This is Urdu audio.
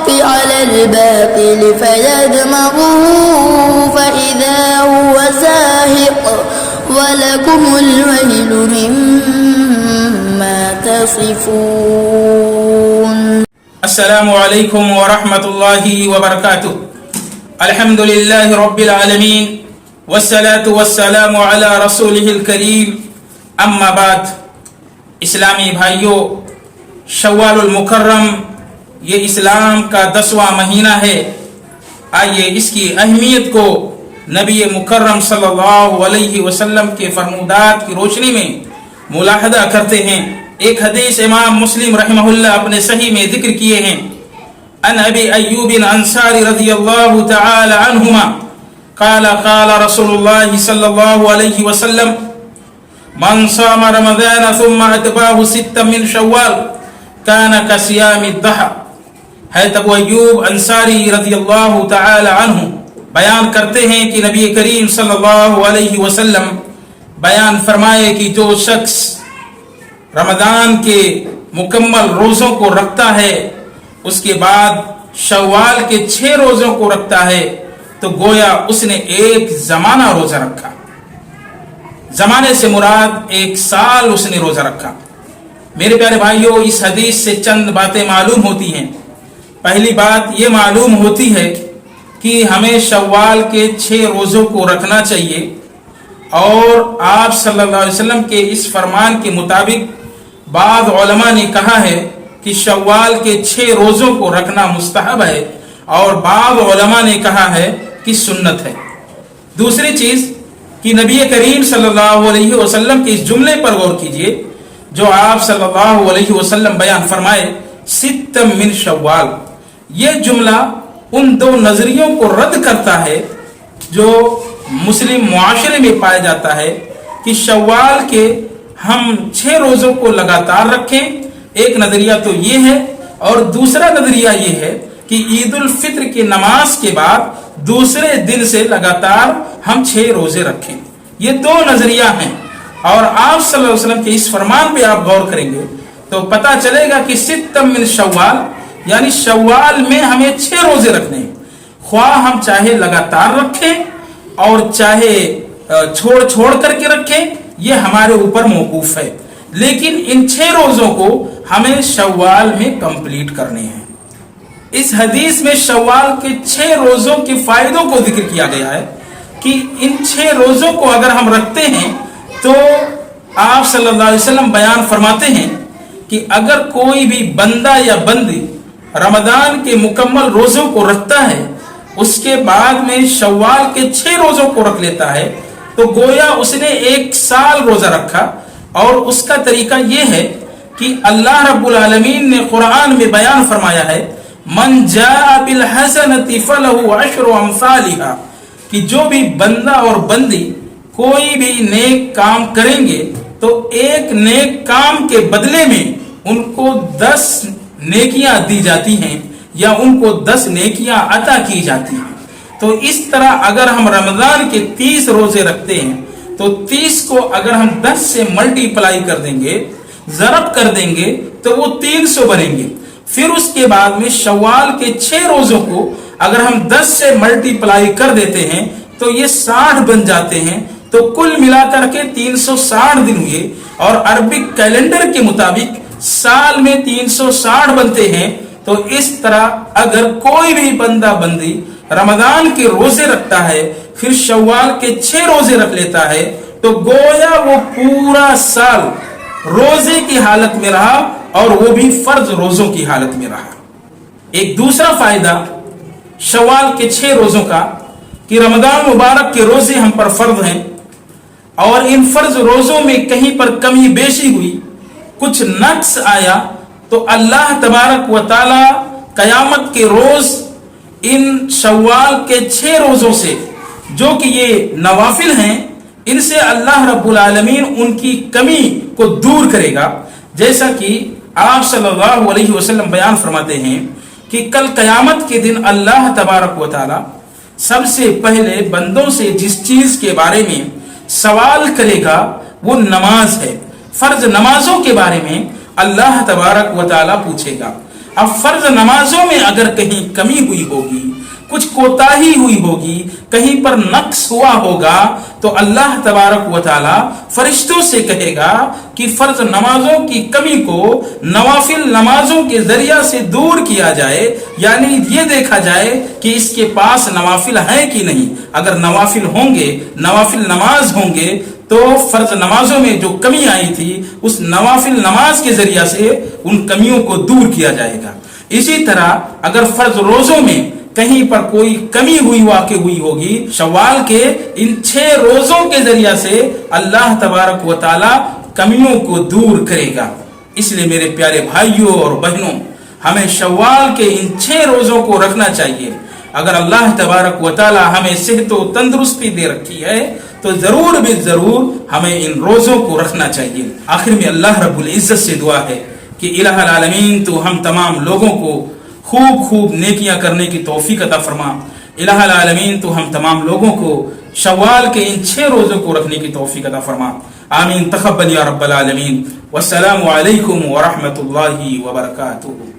الحق على الباطل فيدمغه فإذا هو زاهق وَلَكُمُ الْوَيْلُ مِمَّا تَصِفُونَ. السلام علیکم ورحمۃ اللہ وبرکاتہ. الحمد للہ رب العالمین والصلاة والسلام علی رسولہ الکریم. اما بعد. اسلامی بھائیوں، شوال المکرم یہ اسلام کا 10واں مہینہ ہے. آئیے اس کی اہمیت کو نبی مکرم صلی اللہ علیہ وسلم کے فرمودات کی روشنی میں ملاحظہ کرتے ہیں. ایک حدیث امام مسلم رحمہ اللہ اپنے صحیح میں ذکر کیے ہیں. ان ابی ایوب انصاری رضی اللہ تعالی عنہما قال قال رسول اللہ صلی اللہ علیہ وسلم من صام رمضان ثم اتبعه ستا من شوال كان كصيام الدهر. حضرت ابو ایوب انصاری رضی اللہ تعالی عنہ بیان کرتے ہیں کہ نبی کریم صلی اللہ علیہ وسلم بیان فرمائے کہ جو شخص رمضان کے مکمل روزوں کو رکھتا ہے اس کے بعد شوال کے 6 روزوں کو رکھتا ہے تو گویا اس نے ایک زمانہ روزہ رکھا. زمانے سے مراد 1 سال اس نے روزہ رکھا. میرے پیارے بھائیوں، اس حدیث سے چند باتیں معلوم ہوتی ہیں. پہلی بات یہ معلوم ہوتی ہے کہ ہمیں شوال کے 6 روزوں کو رکھنا چاہیے، اور آپ صلی اللہ علیہ وسلم کے اس فرمان کے مطابق بعض علماء نے کہا ہے کہ شوال کے 6 روزوں کو رکھنا مستحب ہے، اور بعض علماء نے کہا ہے کہ سنت ہے. دوسری چیز کہ نبی کریم صلی اللہ علیہ وسلم کے اس جملے پر غور کیجئے جو آپ صلی اللہ علیہ وسلم بیان فرمائے 6 من شوال. یہ جملہ ان 2 نظریوں کو رد کرتا ہے جو مسلم معاشرے میں پایا جاتا ہے کہ شوال کے ہم 6 روزوں کو لگاتار رکھیں. ایک نظریہ تو یہ ہے، اور دوسرا نظریہ یہ ہے کہ عید الفطر کی نماز کے بعد دوسرے دن سے لگاتار ہم 6 روزے رکھیں. یہ 2 نظریہ ہیں، اور آپ صلی اللہ علیہ وسلم کے اس فرمان پہ آپ غور کریں گے تو پتہ چلے گا کہ 6 من شوال یعنی شوال میں ہمیں 6 روزے رکھنے ہیں. خواہ ہم چاہے لگاتار رکھیں اور چاہے چھوڑ کر کے رکھیں، یہ ہمارے اوپر موقوف ہے، لیکن ان 6 روزوں کو ہمیں شوال میں کمپلیٹ کرنے ہیں. اس حدیث میں شوال کے 6 روزوں کے فائدوں کو ذکر کیا گیا ہے کہ ان 6 روزوں کو اگر ہم رکھتے ہیں تو آپ صلی اللہ علیہ وسلم بیان فرماتے ہیں کہ اگر کوئی بھی بندہ یا بندی رمضان کے مکمل روزوں کو رکھتا ہے، اس کے بعد میں شوال کے 6 روزوں کو رکھ لیتا ہے تو گویا اس نے 1 سال روزہ رکھا. اور اس کا طریقہ یہ ہے کہ اللہ رب العالمین نے قرآن میں بیان فرمایا ہے من جاء بالحسنۃ فلہ 10 امثالھا، کہ جو بھی بندہ اور بندی کوئی بھی نیک کام کریں گے تو ایک نیک کام کے بدلے میں ان کو 10 نیکیاں دی جاتی ہیں یا ان کو 10 نیکیاں عطا کی جاتی ہیں. تو اس طرح اگر ہم رمضان کے 30 روزے رکھتے ہیں تو 30 کو اگر ہم 10 سے ملٹیپلائی کر دیں گے، ضرب کر دیں گے تو وہ 300 بنیں گے. پھر اس کے بعد میں شوال کے 6 روزوں کو اگر ہم 10 سے ملٹیپلائی کر دیتے ہیں تو یہ 60 بن جاتے ہیں. تو کل ملا کر کے 360 دن ہوئے، اور عربک کیلنڈر کے مطابق سال میں 360 بنتے ہیں. تو اس طرح اگر کوئی بھی بندہ بندی رمضان کے روزے رکھتا ہے پھر شوال کے 6 روزے رکھ لیتا ہے تو گویا وہ پورا سال روزے کی حالت میں رہا، اور وہ بھی فرض روزوں کی حالت میں رہا. ایک دوسرا فائدہ شوال کے 6 روزوں کا کہ رمضان مبارک کے روزے ہم پر فرض ہیں، اور ان فرض روزوں میں کہیں پر کمی بیشی ہوئی، کچھ نقص آیا تو اللہ تبارک و تعالی قیامت کے روز ان شوال کے 6 روزوں سے جو کہ یہ نوافل ہیں ان سے اللہ رب العالمین ان کی کمی کو دور کرے گا. جیسا کہ آپ صلی اللہ علیہ وسلم بیان فرماتے ہیں کہ کل قیامت کے دن اللہ تبارک و تعالی سب سے پہلے بندوں سے جس چیز کے بارے میں سوال کرے گا وہ نماز ہے. فرض نمازوں کے بارے میں اللہ تبارک و تعالی پوچھے گا. اب فرض نمازوں میں اگر کہیں کمی ہوئی ہوگی، کچھ کوتاہی ہوئی ہوگی، کہیں پر نقص ہوا ہوگا، تو اللہ تبارک و تعالی فرشتوں سے کہے گا کہ فرض نمازوں کی کمی کو نوافل نمازوں کے ذریعہ سے دور کیا جائے، یعنی یہ دیکھا جائے کہ اس کے پاس نوافل ہیں کہ نہیں۔ اگر نوافل ہوں گے، نوافل نماز ہوں گے، تو فرض نمازوں میں جو کمی آئی تھی اس نوافل نماز کے ذریعہ سے ان کمیوں کو دور کیا جائے گا۔ اسی طرح اگر فرض روزوں میں کہیں پر کوئی کمی واقع ہوئی ہوگی، شوال کے ان 6 روزوں کے ذریعہ سے اللہ تبارک و تعالی کمیوں کو دور کرے گا۔ اس لیے میرے پیارے بھائیوں اور بہنوں، ہمیں شوال کے ان 6 روزوں کو رکھنا چاہیے۔ اگر اللہ تبارک و تعالی ہمیں صحت و تندرستی دے رکھی ہے تو ضرور بھی ضرور ہمیں ان روزوں کو رکھنا چاہیے۔ آخر میں اللہ رب العزت سے دعا ہے کہ الہ العالمین تو ہم تمام لوگوں کو خوب نیکیاں کرنے کی توفیق عطا فرما۔ الہ العالمین تو ہم تمام لوگوں کو شوال کے ان 6 روزوں کو رکھنے کی توفیق عطا فرما۔ آمین، تقبل یا رب العالمین۔ والسلام علیکم ورحمۃ اللہ وبرکاتہ۔